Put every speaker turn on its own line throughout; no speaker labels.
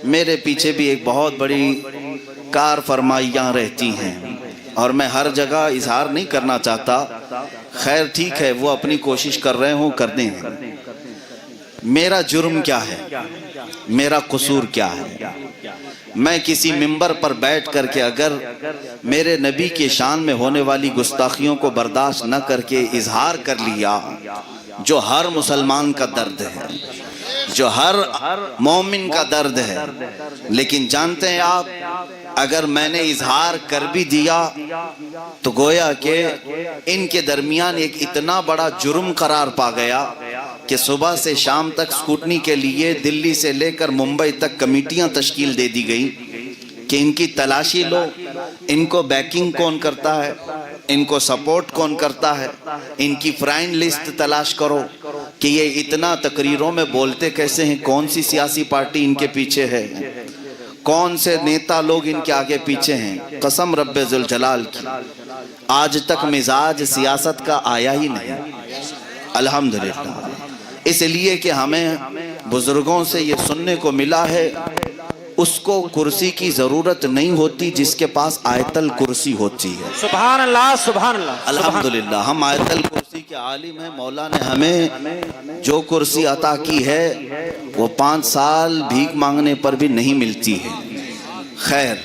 मेरे पीछे भी एक बहुत बड़ी कार फरमाइयाँ रहती हैं और मैं हर जगह इजहार नहीं करना चाहता। खैर ठीक है, वो अपनी कोशिश कर रहे हों, कर दें। मेरा जुर्म क्या है, मेरा कसूर क्या है? मैं किसी मिंबर पर बैठ करके अगर मेरे नबी के शान में होने वाली गुस्ताखियों को बर्दाश्त न करके इजहार कर लिया, जो हर मुसलमान का दर्द है, जो हर मोमिन का दर्द है, लेकिन जानते हैं आप, अगर मैंने इजहार कर भी दिया तो गोया के इनके दरमियान एक इतना बड़ा जुर्म करार पा गया कि सुबह से शाम तक स्कूटनी के लिए दिल्ली से लेकर मुंबई तक कमेटियां तश्कील दे दी गई कि इनकी तलाशी लो, इनको बैकिंग कौन करता है, इनको सपोर्ट कौन करता है, इनकी फ्राइन लिस्ट तलाश करो कि ये इतना तकरीरों में बोलते कैसे हैं, कौन सी सियासी पार्टी इनके पीछे है, कौन से नेता लोग इनके आगे पीछे हैं। कसम रब्बे जुल जलाल की, आज तक मिजाज सियासत का आया ही नहीं, अल्हम्दुलिल्लाह। इसलिए कि हमें बुजुर्गों से ये सुनने को मिला है, उसको कुर्सी की जरूरत नहीं होती जिसके पास आयतल कुर्सी होती है।
सुभान अल्लाह, सुभान अल्लाह,
अल्हम्दुलिल्लाह। हम आयतल कुर्सी के आलिम हैं। मौला ने हमें जो कुर्सी अता की है वो 5 साल भीख मांगने पर भी नहीं मिलती है। खैर,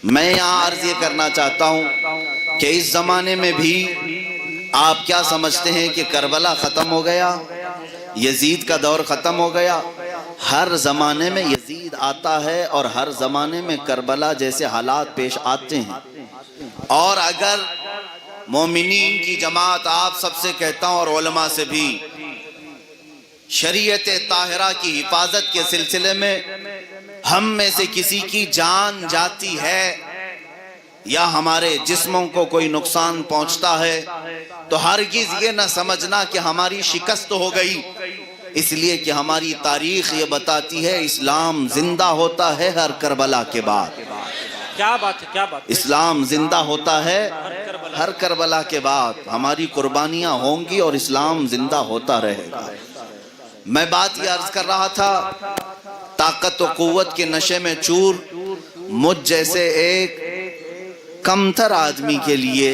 मैं यहाँ अर्ज ये करना चाहता हूँ कि इस जमाने में भी आप क्या समझते हैं कि करबला खत्म हो गया, यजीद का दौर खत्म हो गया? हर जमाने में यजीद आता है और हर जमाने में करबला जैसे हालात पेश आते हैं। और अगर मोमिनीन की जमात, आप सबसे कहता हूं और उलमा से भी, शरीयत ताहिरा की हिफाजत के सिलसिले में हम में से किसी की जान जाती है या हमारे जिस्मों को कोई नुकसान पहुंचता है तो हरगिज ये न समझना कि हमारी शिकस्त हो गई, इसलिए कि हमारी तारीख ये बताती है इस्लाम जिंदा होता है हर करबला के बाद।
क्या बात है, क्या बात है।
इस्लाम जिंदा होता है हर करबला के बाद। हमारी कुर्बानियां होंगी और इस्लाम जिंदा होता रहेगा। मैं बात ये अर्ज कर रहा था, ताकत व कुव्वत के नशे में चूर मुझ जैसे एक कमतर आदमी के लिए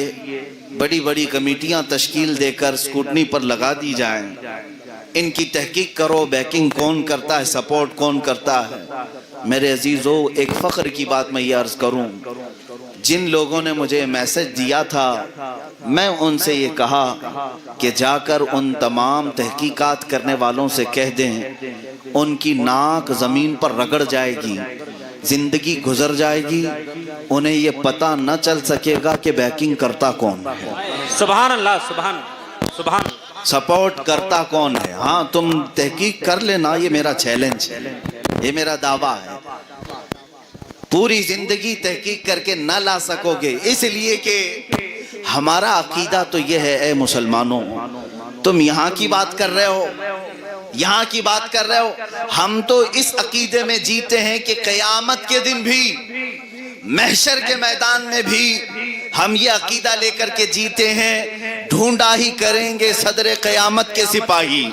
बड़ी बड़ी कमेटियां तश्कील देकर स्कूटनी पर लगा दी जाएं, इनकी तहकीक करो, बैकिंग कौन करता है, सपोर्ट कौन करता है। मेरे अजीजों, एक फ़ख्र की बात मैं ये अर्ज़ करूं, जिन लोगों ने मुझे मैसेज दिया था, मैं उनसे ये कहा कि जाकर उन तमाम तहकीकात करने वालों से कह दें, उनकी नाक ज़मीन पर रगड़ जाएगी, ज़िंदगी गुजर जाएगी, उन्हें ये पता न चल सकेगा कि बैकिंग करता कौन है।
सुभान अल्लाह, सुभान सुभान,
सपोर्ट करता कौन है। हाँ, तुम तहकीक कर लेना, ये मेरा चैलेंज है, ये मेरा दावा है। पूरी जिंदगी तहकीक करके न ला सकोगे, इसलिए कि हमारा अकीदा तो ये है, ए मुसलमानों, तुम यहाँ की बात कर रहे हो, यहाँ की बात कर रहे हो, हम तो इस अकीदे में जीते हैं कि क़यामत के दिन भी, महशर के मैदान में भी हम ये अकीदा लेकर के जीते हैं, ढूंढा ही करेंगे सदरे क़यामत के सिपाही।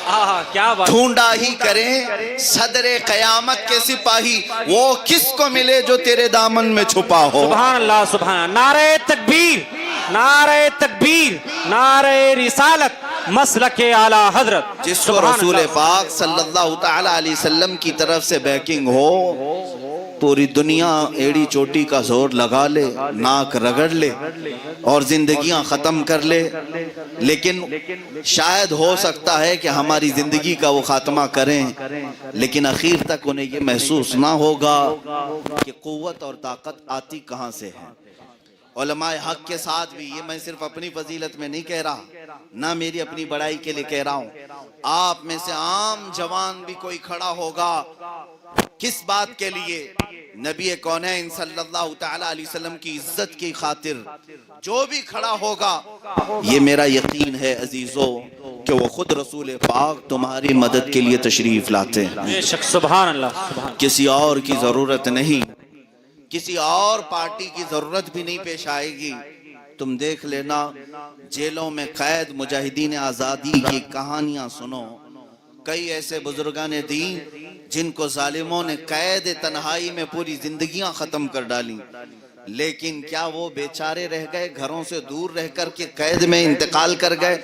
क्या बात।
ढूंढा ही करें सदरे क़यामत के सिपाही, वो किसको मिले जो तेरे दामन में छुपा हो।
सुभान अल्लाह, सुभान। नारे तकबीर, नारे तकबीर, नारे रिसालत, मसलके आला हजरत।
जिसको रसूल पाक सल्लल्लाहु तआला अलैहि वसल्लम की तरफ से बैकिंग हो, पूरी दुनिया एड़ी चोटी का जोर लगा ले, नाक रगड़ ले और जिंदगियां खत्म कर ले, लेकिन शायद हो सकता है कि हमारी जिंदगी का वो खात्मा करें, लेकिन आखिर तक उन्हें ये महसूस ना होगा कि कुव्वत और ताकत आती कहाँ से है। उलमाए हक के साथ भी, ये मैं सिर्फ अपनी फजीलत में नहीं कह रहा, ना मेरी अपनी बड़ाई के लिए कह रहा हूँ, आप में से आम जवान भी कोई खड़ा होगा, किस बात के लिए? नबी कौनैन सल्लल्लाहु तआला अलैहि वसल्लम की इज्जत की खातिर जो भी खड़ा होगा, ये मेरा यकीन है अजीजों कि वो खुद रसूल पाक तुम्हारी मदद के लिए तशरीफ लाते हैं।
बेशक, सुभान अल्लाह।
किसी और की जरूरत नहीं, किसी और पार्टी की जरूरत भी नहीं पेश आएगी। तुम देख लेना, जेलों में कैद मुजाहिदीन आज़ादी की कहानियां सुनो। कई ऐसे बुजुर्गान दीन जिनको जालिमों ने कैद तन्हाई में पूरी जिंदगियां खत्म कर डाली, लेकिन क्या वो बेचारे रह गए, घरों से दूर रह कर के कैद में इंतकाल कर गए?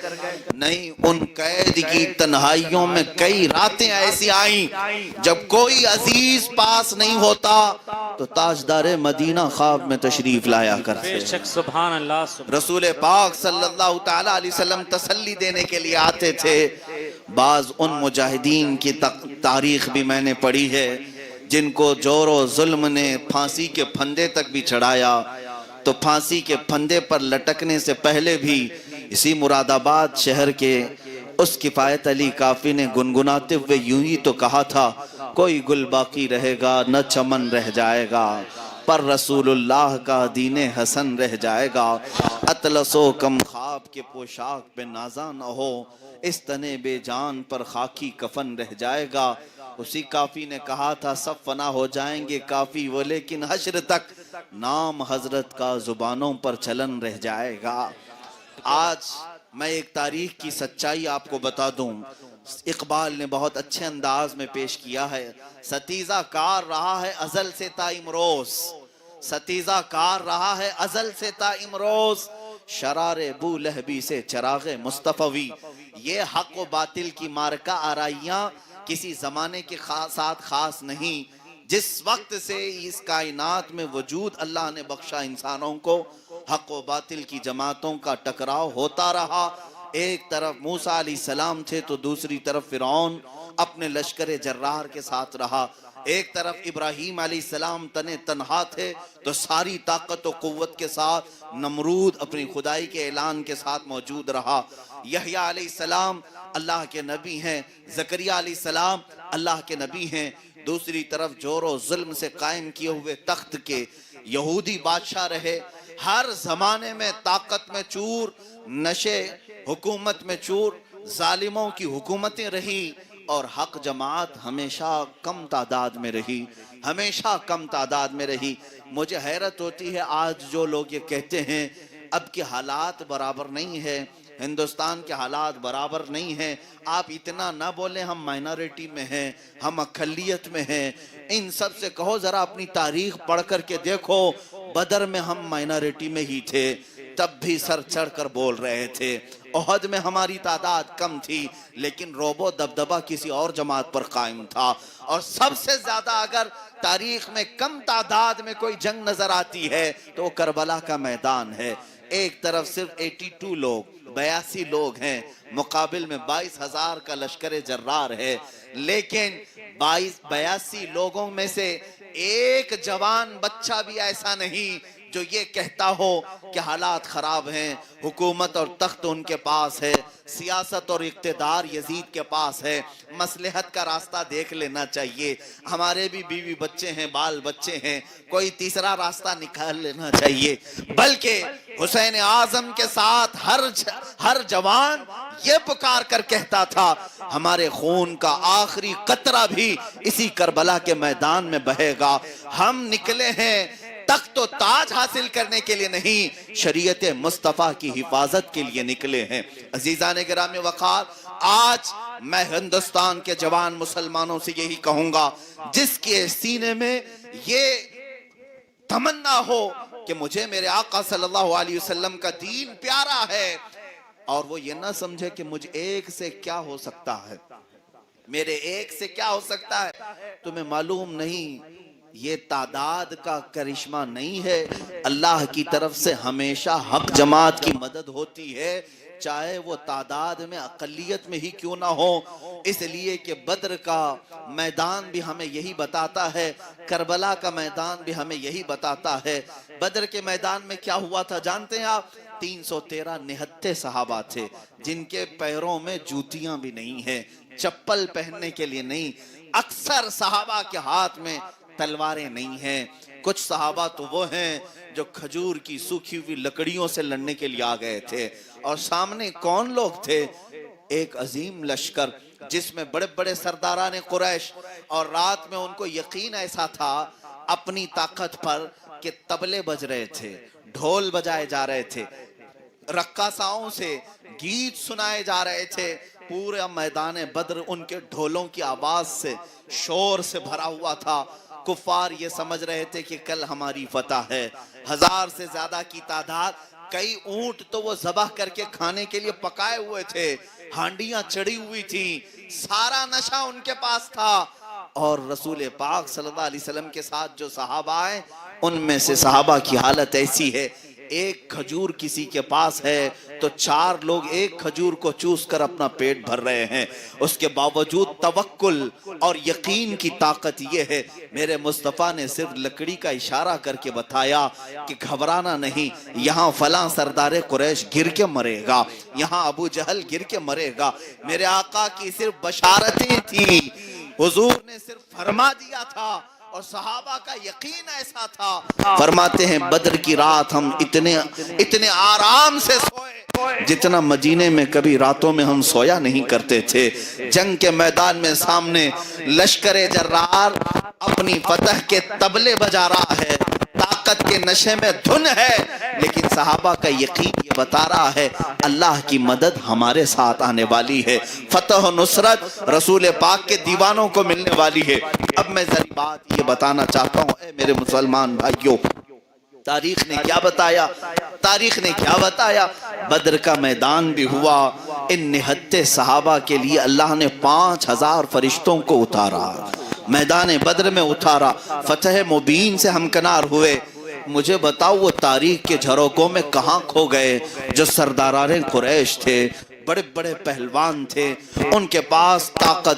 नहीं, उन कैद की तन्हाइयों में कई रातें ऐसी आईं जब कोई अजीज पास नहीं होता तो ताजदारे मदीना ख्वाब में तशरीफ लाया करते।
बेशक सुभान अल्लाह,
रसूल पाक सल्लल्लाहु तआला अलैहि वसल्लम तसल्ली देने के लिए आते थे। बाज उन मुजाहिदीन की तारीख भी मैंने पढ़ी है जिनको जोरो जुल्म ने फांसी के फंदे तक भी चढ़ाया, तो फांसी के फंदे पर लटकने से पहले भी इसी मुरादाबाद शहर के उस किफायत अली काफी ने गुनगुनाते हुए यूं ही तो कहा था, कोई गुल बाकी रहेगा न चमन रह जाएगा, पर रसूलुल्लाह का दीने हसन रह जाएगा। अतलसो कम ख्वाब के पोशाक पे नाजा न हो, इस तने बेजान पर खाकी कफन रह जाएगा। उसी काफी ने कहा था, सब फना हो जाएंगे काफी वो, लेकिन हश्र तक नाम हजरत का जुबानों पर चलन रह जाएगा। आज मैं एक तारीख की सच्चाई आपको बता दूं, इकबाल ने बहुत अच्छे अंदाज में पेश किया है। सतीजा कार रहा है अजल से ता इमरोज, सतीजा कार रहा है अजल से ता इमरोज, शरारे बू लहबी से चरागे मुस्तफवी। ये हक व बातिल की मारका आराइयां किसी जमाने के साथ खास नहीं। जिस वक्त से इस कायनात में वजूद अल्लाह ने बख्शा इंसानों को, हक व बातिल की जमातों का टकराव होता रहा। एक तरफ मूसा अलैहिस्सलाम थे तो दूसरी तरफ फिरौन अपने लश्कर जर्रार के साथ रहा। एक तरफ इब्राहीम अलैहिस्सलाम तने तन्हा थे तो सारी ताकत और कुव्वत के साथ नमरूद अपनी खुदाई के ऐलान के साथ मौजूद रहा। यहया अलैहिस्सलाम अल्लाह के नबी हैं, ज़करिया अलैहिस्सलाम अल्लाह के नबी हैं। दूसरी तरफ जोरो जुल्म से कायम किए हुए तख्त के यहूदी बादशाह रहे। हर जमाने में ताकत में चूर, नशे हुकूमत में चूर, जालिमों की हुकूमतें रही और हक जमात हमेशा कम तादाद में रही, हमेशा कम तादाद में रही। मुझे हैरत होती है आज जो लोग ये कहते हैं अब के हालात बराबर नहीं है, हिंदुस्तान के हालात बराबर नहीं हैं। आप इतना ना बोलें, हम माइनॉरिटी में हैं, हम अक़लियत में हैं। इन सब से कहो जरा अपनी तारीख पढ़ कर के देखो, बदर में हम माइनॉरिटी में ही थे, तब भी सर चढ़ कर बोल रहे थे। ओहद में हमारी तादाद कम थी लेकिन रोबो दबदबा किसी और जमात पर कायम था। और सबसे ज्यादा अगर तारीख में कम तादाद में कोई जंग नजर आती है तो वो करबला का मैदान है। एक तरफ सिर्फ 82 लोग, 82 लोग हैं, मुकाबिल में 22,000 का लश्कर जर्रार है। लेकिन 82 लोगों में से एक जवान बच्चा भी ऐसा नहीं जो ये कहता हो कि हालात खराब हैं, हुकूमत और तख्त उनके पास है, सियासत और इक्तिदार यजीद के पास है, मसलहत का रास्ता देख लेना चाहिए, हमारे भी बीवी बच्चे हैं, बाल बच्चे हैं, कोई तीसरा रास्ता निकाल लेना चाहिए। बल्कि हुसैन आजम के साथ हर जवान ये पुकार कर कहता था, हमारे खून का आखिरी कतरा भी इसी करबला के मैदान में बहेगा। हम निकले हैं तख्त तो ताज हासिल करने के लिए नहीं, शरीयत मुस्तफा की हिफाजत के लिए निकले हैं। अजीजान गिरामी वक़ार, आज मैं हिंदुस्तान के जवान मुसलमानों से यही कहूंगा, जिसके सीने में ये तमन्ना हो कि मुझे मेरे आका सल्लल्लाहु अलैहि वसल्लम का दीन प्यारा है, और वो ये ना समझे कि मुझे एक से क्या हो सकता है, मेरे एक से क्या हो सकता है, तुम्हें मालूम नहीं ये तादाद का करिश्मा नहीं है। अल्लाह की तरफ से हमेशा हक जमात की मदद होती है, चाहे वो तादाद में अक़लियत में ही क्यों ना हो। इसलिए कि बद्र का मैदान भी हमें यही बताता है, करबला का मैदान भी हमें यही बताता है। बद्र के मैदान में क्या हुआ था जानते हैं आप? 313 निहत्थे सहाबा थे जिनके पैरों में जूतियां भी नहीं है, चप्पल पहनने के लिए नहीं। अक्सर सहाबा के हाथ में तलवारें नहीं हैं। कुछ सहाबा तो वो हैं जो खजूर की सूखी हुई लकड़ियों से लड़ने के लिए आ गए थे। और सामने कौन लोग थे? एक अजीम लश्कर जिसमें बड़े बड़े सरदारान कुरैश, और रात में उनको यकीन ऐसा था अपनी ताकत पर कि तबले बज रहे थे, ढोल बजाए जा रहे थे, रक्कासाओं से गीत सुनाए जा रहे थे, पूरा मैदान बद्र उनके ढोलों की आवाज से, शोर से भरा हुआ था। कुफार ये समझ रहे थे कि कल हमारी फतह है। 1000 से ज्यादा की तादाद, कई ऊंट तो वो ज़बह करके खाने के लिए पकाए हुए थे, हांडियां चढ़ी हुई थी, सारा नशा उनके पास था। और रसूल पाक सल्लल्लाहु अलैहि वसल्लम के साथ जो सहाबा हैं, उनमें से सहाबा की हालत ऐसी है, एक खजूर किसी के पास है तो 4 लोग एक खजूर को चूस कर अपना पेट भर रहे हैं। उसके बावजूद तवक्कुल और यकीन की ताकत ये है। मेरे मुस्तफ़ा ने सिर्फ लकड़ी का इशारा करके बताया कि घबराना नहीं, यहाँ फलां सरदारे कुरैश गिर के मरेगा, यहाँ अबू जहल गिर के मरेगा। मेरे आका की सिर्फ बशारतें थी, हुजूर ने सिर्फ फरमा दिया था और सहाबा का यकीन ऐसा था। फरमाते हैं बद्र की रात हम इतने आराम से सोए जितना मदीने में कभी रातों में हम सोया नहीं करते थे। जंग के मैदान में सामने लश्करे जर्रार अपनी फतह के तबले बजा रहा है, ताकत के नशे में धुन है, लेकिन सहाबा का यकीन ये बता रहा है अल्लाह की मदद हमारे साथ आने वाली है, फतह और नुसरत रसूल पाक के दीवानों को मिलने वाली है। अब मैं जरा बात ये बताना चाहता हूँ, ऐ मेरे मुसलमान भाइयों, तारीख ने क्या बताया? तारीख ने क्या बताया? बद्र का मैदान भी हुआ। इन निहत्ते सहाबा के लिए अल्लाह ने 5000 फरिश्तों को उतारा, मैदान बद्र में उतारा, फतह मुबीन से हमकनार हुए। मुझे बताओ वो तारीख के झरोकों में कहाँ खो गए जो सरदाराने कुरैश थे, बड़े बड़े पहलवान थे, उनके पास ताकत,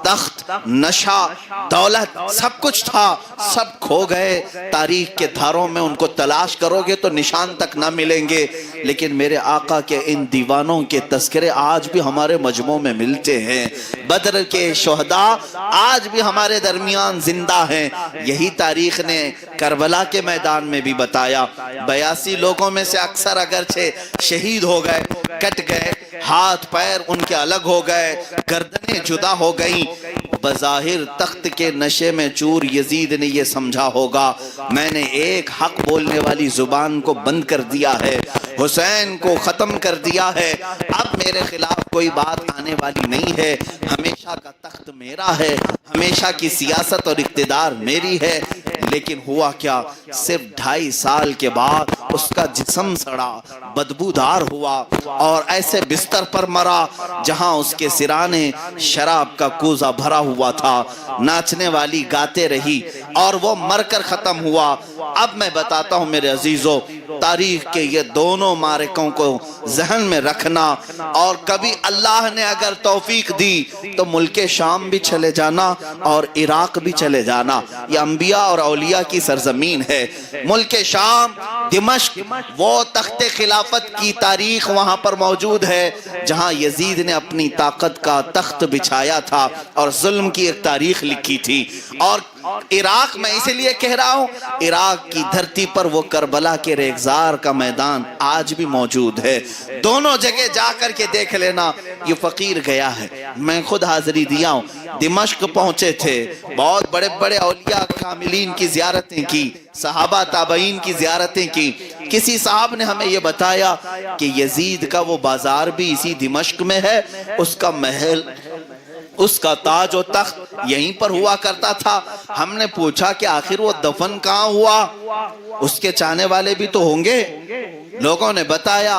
तख्त, नशा, दौलत सब कुछ था, सब खो गए। तारीख के धारों में उनको तलाश करोगे तो निशान तक ना मिलेंगे। लेकिन मेरे आका के इन दीवानों के तस्करे आज भी हमारे मजमों में मिलते हैं। बद्र के शोहदा आज भी हमारे दरमियान जिंदा हैं। यही तारीख ने करबला के मैदान में भी बताया। 82 लोगों में से अक्सर अगरचे शहीद हो गए, कट गए, हाथ पैर उनके अलग हो गए, गर्दनें जुदा हो गई। बज़ाहिर तख्त के नशे में चूर यजीद ने यह समझा होगा मैंने एक हक बोलने वाली जुबान को बंद कर दिया है, हुसैन को खत्म कर दिया है, अब मेरे खिलाफ कोई बात आने वाली नहीं है, हमेशा का तख्त मेरा है, हमेशा की सियासत और इख्तिदार मेरी है। लेकिन हुआ क्या, सिर्फ 2.5 साल के बाद उसका जिस्म सड़ा, बदबूदार हुआ और ऐसे बिस्तर पर मरा जहां उसके सिराने शराब का कूजा भरा हुआ था। नाचने वाली गाते रही और वो मरकर खत्म हुआ। अब मैं बताता हूं मेरे अजीजों, तारीख के ये दोनों मारकों को जहन में रखना, और कभी अल्लाह ने अगर तौफीक दी तो मुल्के शाम भी चले जाना और इराक भी चले जाना। ये अंबिया और औलिया की सरजमीन है। मुल्के शाम, दिमश्क, वो तख्ते खिलाफत की तारीख वहां पर मौजूद है जहां यजीद ने अपनी ताकत का तख्त बिछाया था और जुल्म की एक तारीख लिखी थी। और इराक, मैं इसलिए कह रहा हूं, इराक की धरती पर वो करबला के रेगजार का मैदान आज भी मौजूद है। दोनों जगह जाकर के देख लेना। ये फकीर गया है, मैं खुद हाजिरी दिया हूं, दिमश्क पहुंचे थे, बहुत बड़े बड़े औलिया कामिलीन की जियारतें की, सहाबा ताबईन की जियारतें की। किसी साहब ने हमें यह बताया कि यजीद का वो बाजार भी इसी दिमश्क में है, उसका महल, उसका ताज और तख्त यहीं पर हुआ करता था। हमने पूछा कि आखिर वो दफन कहाँ हुआ, उसके चाहने वाले भी तो होंगे। लोगों ने बताया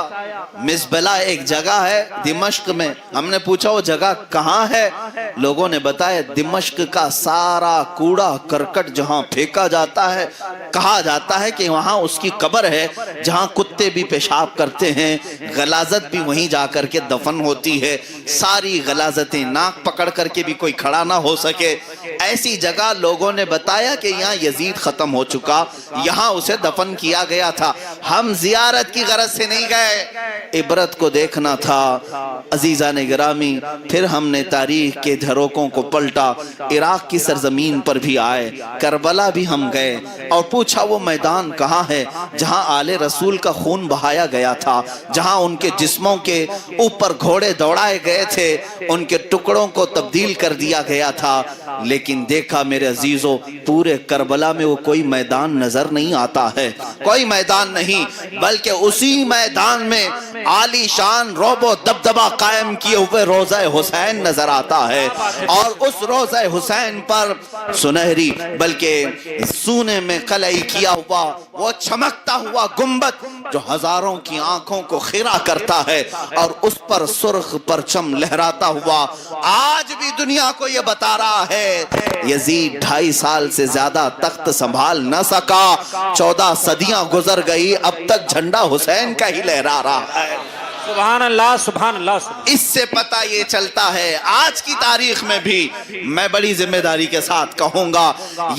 मिसबला एक जगह है दिमश्क में। हमने पूछा वो जगह कहाँ है, लोगों ने बताया दिमश्क का सारा कूड़ा करकट जहाँ फेंका जाता है, कहा जाता है कि वहाँ उसकी कब्र है जहाँ कुत्ते भी पेशाब करते हैं, गलाजत भी वहीं जाकर के दफन होती है। सारी गलाजतें, नाक पकड़ करके भी कोई खड़ा ना हो सके, ऐसी जगह लोगों ने बताया कि यहाँ यजीद खत्म हो चुका, यहाँ उसे दफन किया गया था। हम जियारत की गरज से नहीं गए, इबरत को देखना था। अजीजा ने गिरामी, फिर हमने तारीख के झरोकों को पलटा, इराक की सरजमीन पर भी आए, करबला भी हम गए और पूछा वो मैदान कहाँ है जहाँ आले रसूल का खून बहाया गया था, जहाँ उनके जिस्मों के ऊपर घोड़े दौड़ाए गए थे, उनके टुकड़ों को तब्दील कर दिया गया था। लेकिन लेकिन देखा मेरे अजीजों, पूरे करबला में वो कोई मैदान नजर नहीं आता है, कोई मैदान नहीं, बल्कि उसी मैदान में आलीशान रोबो दबदबा कायम किए हुए रोज़ा हुसैन नजर आता है। और उस रोज़ा हुसैन पर सुनहरी बल्कि सूने में कलई किया हुआ वो चमकता हुआ गुंबद जो हजारों की आंखों को खिरा करता है, और उस पर सुर्ख परचम लहराता हुआ आज भी दुनिया को यह बता रहा है यजीद 2.5 साल से ज्यादा तख्त संभाल न सका, 14 सदियां गुजर गई, अब तक झंडा हुसैन का ही लहरा रहा है।
सुभान अल्लाह, सुभान अल्लाह।
इससे पता ये चलता है आज की तारीख में भी मैं बड़ी जिम्मेदारी के साथ कहूंगा,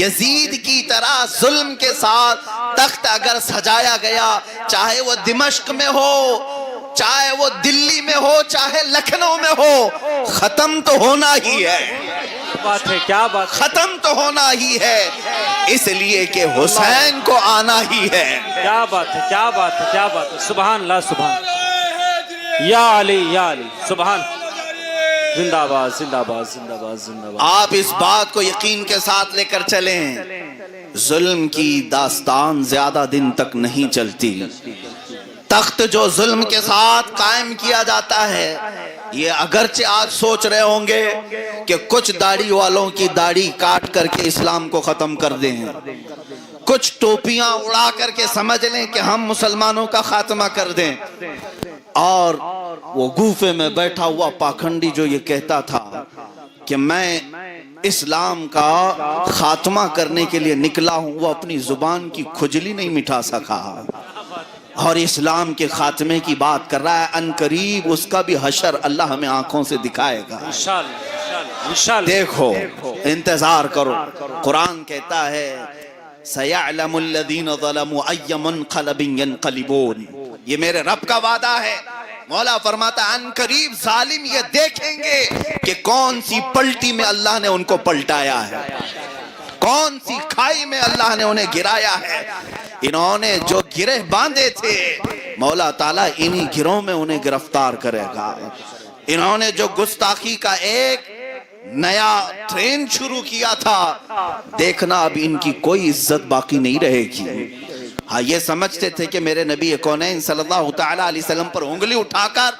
यजीद की तरह जुल्म के साथ तख्त अगर सजाया गया, चाहे वो दिमश्क में हो, चाहे वो दिल्ली में हो, चाहे लखनऊ में हो, खत्म तो होना ही है।
बात है, क्या बात,
खत्म तो होना ही है, इसलिए कि हुसैन को आना ही है।
क्या बात है, क्या बात है, क्या बात है। सुभान अल्लाह, सुभान या अली, या अली, सुभान। जिंदाबाद, जिंदाबाद, जिंदाबाद, जिंदाबाद।
आप इस बात को यकीन के साथ लेकर चलें, जुल्म की दास्तान ज्यादा दिन तक नहीं चलती। तख्त जो जुल्म के साथ कायम किया जाता है, ये अगरचे आज सोच रहे होंगे कि कुछ दाढ़ी वालों की दाढ़ी काट करके इस्लाम को खत्म कर दें, कुछ टोपियां उड़ा करके समझ लें कि हम मुसलमानों का खात्मा कर दें, और वो गुफे में बैठा हुआ पाखंडी जो ये कहता था कि मैं इस्लाम का खात्मा करने के लिए निकला हूं, वो अपनी जुबान की खुजली नहीं मिटा सका और इस्लाम के खात्मे की बात कर रहा है। अनकरीब उसका भी हशर अल्लाह हमें आंखों से दिखाएगा इंशाअल्लाह, इंशाअल्लाह। देखो, इंतजार करो। कुरान कहता है सयअलमुल लज़ीना ज़लमू अय्य मुनक़लबिन यनक़लिबून, ये मेरे रब का वादा है। मौला फरमाता अनकरीब जालिम ये देखेंगे कि कौन सी पलटी में अल्लाह ने उनको पलटाया है, कौन सी खाई में अल्लाह ने उन्हें गिराया है। इन्होंने जो गिरह बांधे थे, मौला ताला इन्हीं गिरों में उन्हें गिरफ्तार करेगा। इन्होंने जो गुस्ताखी का एक नया ट्रेंड शुरू किया था, देखना अब इनकी कोई इज्जत बाकी नहीं रहेगी। हाँ, ये समझते थे कि मेरे नबी कौनैन सल्लल्लाहु तआला अलैहि वसल्लम पर उंगली उठाकर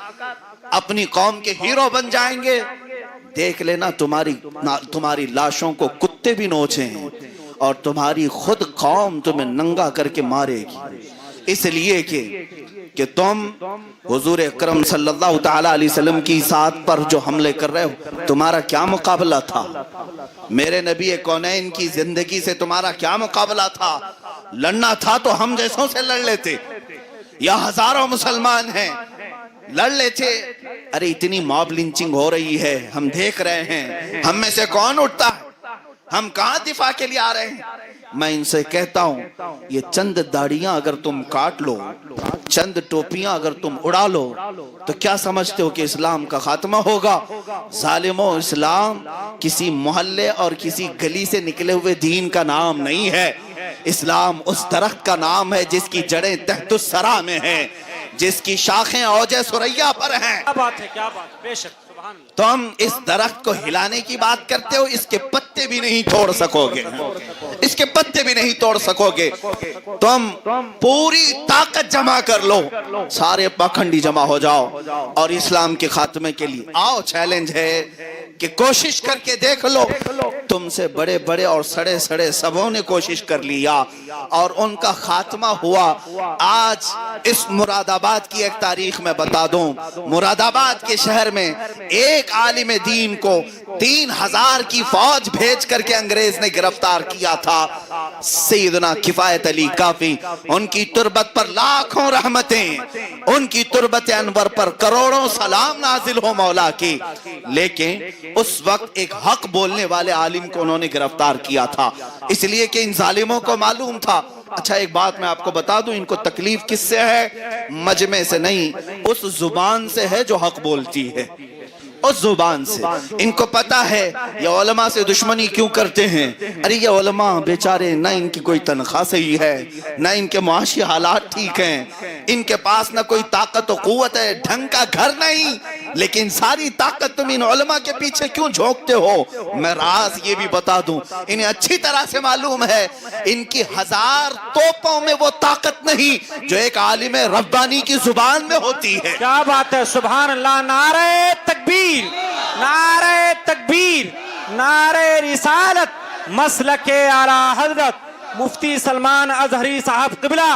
अपनी कौम के हीरो बन जाएंगे। देख लेना तुम्हारी लाशों को कुत्ते भी नोचें और तुम्हारी खुद कौम तुम्हें नंगा करके मारेगी, इसलिए कि तुम हुजूर अकरम सल्लल्लाहु तआला अलैहि वसल्लम की साथ पर जो हमले कर रहे हो, तुम्हारा क्या मुकाबला था? मेरे नबी कौनैन की जिंदगी से तुम्हारा क्या मुकाबला था? लड़ना था तो हम जैसों से लड़ लेते, या हजारों मुसलमान हैं लड़ लेते। अरे इतनी मॉब लिंचिंग हो रही है, हम देख रहे हैं, हम में से कौन उठता है? हम कहां दिफा के लिए आ रहे हैं? मैं इनसे कहता हूं, ये चंद दाढ़ियां अगर तुम काट लो, चंद टोपियां अगर तुम उड़ा लो, तो क्या समझते हो कि इस्लाम का खात्मा होगा? जालिमों, इस्लाम किसी मोहल्ले और किसी गली से निकले हुए दीन का नाम नहीं है। इस्लाम उस दरख्त का नाम है जिसकी जड़ें तहतुस सरा में हैं, जिसकी शाखें औजे सुरैया पर हैं।
क्या बात है, क्या बात, बेशक।
तुम इस दरख्त को हिलाने की बात करते हो, इसके पत्ते भी नहीं तोड़ सकोगे, इसके पत्ते भी नहीं तोड़ सकोगे। तुम पूरी ताकत जमा कर लो, सारे पाखंडी जमा हो जाओ और इस्लाम के खात्मे के लिए आओ। चैलेंज है कि कोशिश करके देख लो। तुमसे बड़े बड़े और सड़े सड़े सबों ने कोशिश कर लिया और उनका खात्मा हुआ। आज इस मुरादाबाद की एक तारीख में बता दूं, मुरादाबाद के शहर में एक आलिम दीन को 3000 की फौज भेज करके अंग्रेज ने गिरफ्तार किया था। सैयदना किफायत अली काफी, उनकी तुरबत पर लाखों रहमतें, उनकी तुरबत अनवर पर करोड़ों सलाम नाजिल हो मौला की। लेकिन उस वक्त एक हक बोलने वाले आलिम को उन्होंने गिरफ्तार किया था, इसलिए कि इन जालिमों को मालूम था। अच्छा, एक बात मैं आपको बता दूं, इनको तकलीफ किससे है? मजमे से नहीं, उस जुबान से है जो हक बोलती है, उस जुबान से। इनको पता है ये उलमा से दुश्मनी क्यों करते हैं। अरे ये उलमा बेचारे, ना इनकी कोई तनख्वाह सही है, ना इनके मुआशी हालात ठीक हैं, इनके पास ना कोई ताकत और कुव्वत है, ढंग का घर नहीं, लेकिन सारी ताकत तुम इन उलमा के पीछे क्यों झोंकते हो? मैं राज ये भी बता दूं, इन्हें अच्छी तरह से मालूम है इनकी 1000 तोपों में वो ताकत नहीं जो एक आलिम रब्बानी की जुबान में होती है।
क्या बात है, सुभान अल्लाह। नारे तकबीर, नारे तकबीर, नारे रिसालत, मसलके आला हजरत मुफ्ती सलमान अजहरी साहब क़िबला